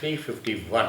351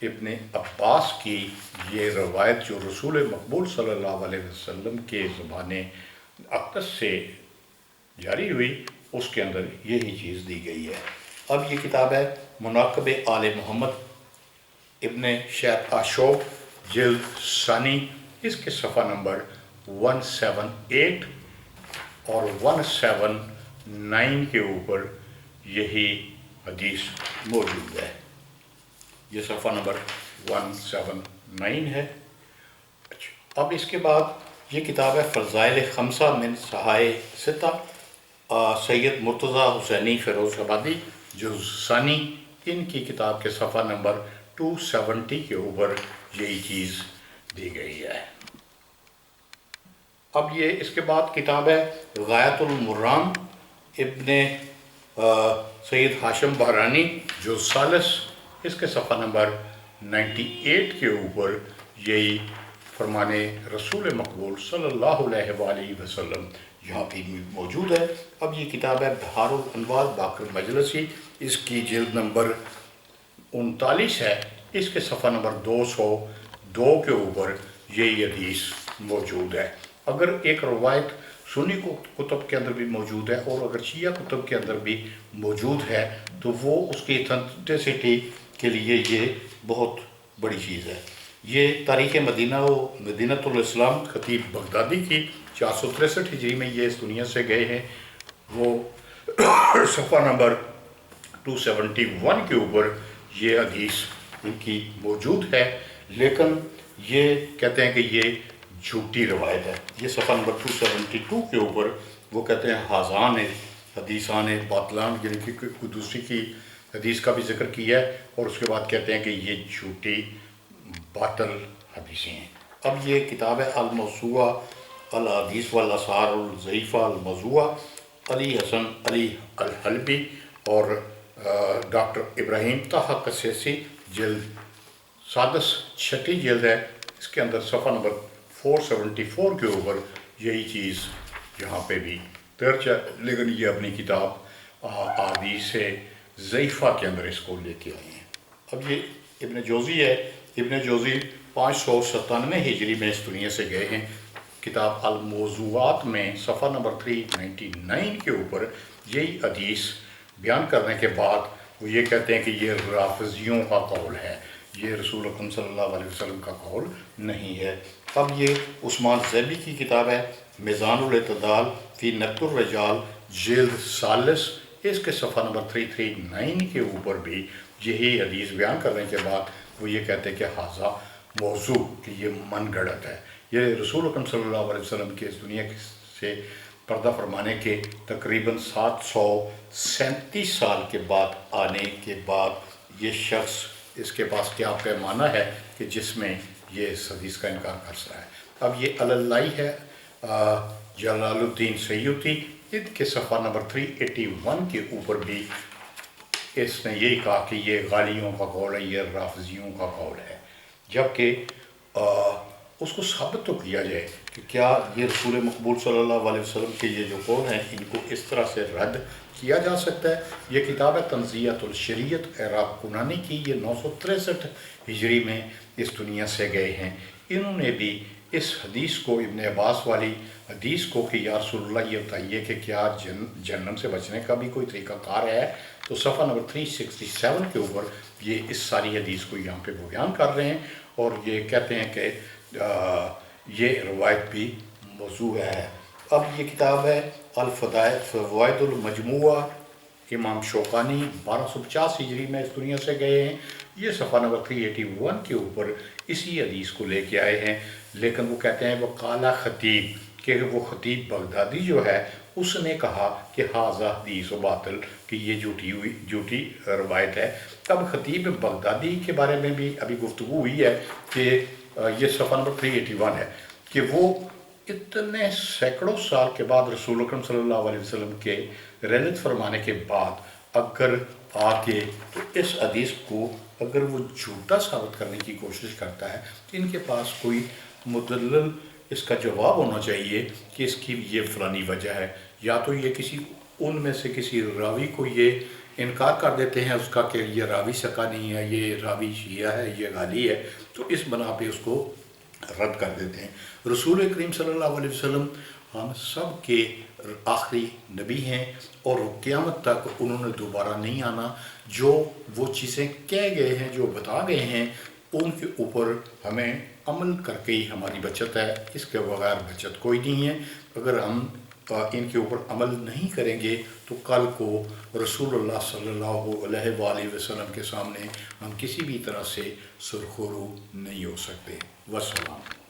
ابن عباس کی یہ روایت جو رسول مقبول صلی اللہ علیہ وسلم کے زبان اقدس سے جاری ہوئی، اس کے اندر یہی چیز دی گئی ہے۔ اب یہ کتاب ہے مناقب آل محمد ابن شیخ آشوب، جلد ثانی، اس کے صفحہ نمبر 178 اور 179 کے اوپر یہی حدیث موجود ہے۔ یہ صفحہ نمبر 179 ہے۔ اب اس کے بعد یہ کتاب ہے فضائل خمسہ من صحائح ستہ، سید مرتضیٰ حسینی فیروز آبادی، جزء ثانی، ان کی کتاب کے صفحہ نمبر 270 کے اوپر یہی چیز دی گئی ہے۔ اب یہ اس کے بعد کتاب ہے غایۃ المرام ابن سید ہاشم بحرانی، جزء ثالث، اس کے صفحہ نمبر 98 کے اوپر یہی فرمان رسول مقبول صلی اللہ علیہ وآلہ وسلم یہاں پہ موجود ہے۔ اب یہ کتاب ہے بہار الانوار باقر مجلسی، اس کی جلد نمبر 39 ہے، اس کے صفحہ نمبر 202 کے اوپر یہی حدیث موجود ہے۔ اگر ایک روایت سنی کتب کے اندر بھی موجود ہے اور اگر شیعہ کتب کے اندر بھی موجود ہے تو وہ اس کی اتھینٹسٹی کے لیے یہ بہت بڑی چیز ہے۔ یہ تاریخ مدینہ و مدینۃ الاسلام خطیب بغدادی کی 463 ہجری میں یہ اس دنیا سے گئے ہیں، وہ صفحہ نمبر 271 کے اوپر یہ حدیث ان کی موجود ہے، لیکن یہ کہتے ہیں کہ یہ جھوٹی روایت ہے۔ یہ صفحہ نمبر 272 کے اوپر وہ کہتے ہیں حاضان حدیثان باطلان، یعنی کہ کوئی دوسری کی حدیث کا بھی ذکر کیا ہے اور اس کے بعد کہتے ہیں کہ یہ جھوٹی باطل حدیثیں ہیں۔ اب یہ کتاب ہے الموسوعہ الحدیث والآثار الضعیفہ الموضوعہ، علی حسن علی الحلبی اور ڈاکٹر ابراہیم طاہر قسیسی، جلد سادس، چھٹی جلد ہے، اس کے اندر صفحہ نمبر 474 کے اوپر یہی چیز یہاں پہ بھی درج ہے، لیکن یہ اپنی کتاب احادیث ضعیفہ کے اندر اس کو لے کے آئے ہیں۔ اب یہ ابن جوزی ہے، ابن جوزی 597 ہجری میں اس دنیا سے گئے ہیں۔ کتاب الموضوعات میں صفحہ نمبر 399 کے اوپر یہی حدیث بیان کرنے کے بعد وہ یہ کہتے ہیں کہ یہ رافضیوں کا قول ہے، یہ رسول اکرم صلی اللہ علیہ وسلم کا قول نہیں ہے۔ اب یہ عثمان زیبی کی کتاب ہے میزان الاعتدال فی نقد الرجال، جلد ثالث، اس کے صفحہ نمبر 339 کے اوپر بھی یہی حدیث بیان کرنے کے بعد وہ یہ کہتے ہیں کہ حاضہ موضوع، کہ یہ من گڑت ہے۔ یہ رسول اکرم صلی اللہ علیہ وسلم کے اس دنیا سے پردہ فرمانے کے تقریباً 737 سال کے بعد آنے کے بعد یہ شخص، اس کے پاس کیا پیمانہ ہے کہ جس میں یہ اس حدیث کا انکار کر سکتا ہے۔ اب یہ اللہ ہے جلال الدین سیوطی، ان کے صفحہ نمبر 381 کے اوپر بھی اس نے یہی کہا کہ یہ غالیوں کا قول ہے، یہ رافضیوں کا قول ہے، جبکہ اس کو ثابت تو کیا جائے کہ کیا یہ رسول مقبول صلی اللہ علیہ وسلم کے یہ جو قول ہیں ان کو اس طرح سے رد کیا جا سکتا ہے۔ یہ کتاب ہے تنزیہۃ الشریعت عراق کنانی کی، یہ 963 ہجری میں اس دنیا سے گئے ہیں۔ انہوں نے بھی اس حدیث کو، ابن عباس والی حدیث کو کہ یا رسول اللہ یہ بتائیے کہ کیا جہنم سے بچنے کا بھی کوئی طریقہ کار ہے، تو صفحہ نمبر 367 کے اوپر یہ اس ساری حدیث کو یہاں پہ وہ بیان کر رہے ہیں اور یہ کہتے ہیں کہ یہ روایت بھی موضوع ہے۔ اب یہ کتاب ہے فوائد المجموعہ، امام شوکانی 1250 ہجری میں اس دنیا سے گئے ہیں۔ یہ صفحہ نمبر 381 کے اوپر اسی حدیث کو لے کے آئے ہیں، لیکن وہ کہتے ہیں وہ قال خطیب، کہ وہ خطیب بغدادی جو ہے اس نے کہا کہ حاضہ حدیث و باطل، کہ یہ جھوٹی روایت ہے۔ اب خطیب بغدادی کے بارے میں بھی ابھی گفتگو ہوئی ہے کہ یہ صفحہ نمبر 381 ہے کہ وہ اتنے سینکڑوں سال کے بعد رسول اکرم صلی اللہ علیہ وسلم کے رحلت فرمانے کے بعد اگر آ کے تو اس حدیث کو اگر وہ جھوٹا ثابت کرنے کی کوشش کرتا ہے تو ان کے پاس کوئی مدلل اس کا جواب ہونا چاہیے کہ اس کی یہ فلانی وجہ ہے، یا تو یہ کسی ان میں سے کسی راوی کو یہ انکار کر دیتے ہیں اس کا کہ یہ راوی ثقہ نہیں ہے، یہ راوی شیعہ ہے، یہ غالی ہے، تو اس بنا پہ اس کو رد کر دیتے ہیں۔ رسول کریم صلی اللہ علیہ وسلم ہم سب کے آخری نبی ہیں، اور قیامت تک انہوں نے دوبارہ نہیں آنا۔ جو وہ چیزیں کہہ گئے ہیں، جو بتا گئے ہیں، ان کے اوپر ہمیں عمل کر کے ہی ہماری بچت ہے، اس کے بغیر بچت کوئی نہیں ہے۔ اگر ہم ان کے اوپر عمل نہیں کریں گے تو کل کو رسول اللہ صلی اللہ علیہ وآلہ وسلم کے سامنے ہم کسی بھی طرح سے سرخرو نہیں ہو سکتے۔ والسلام۔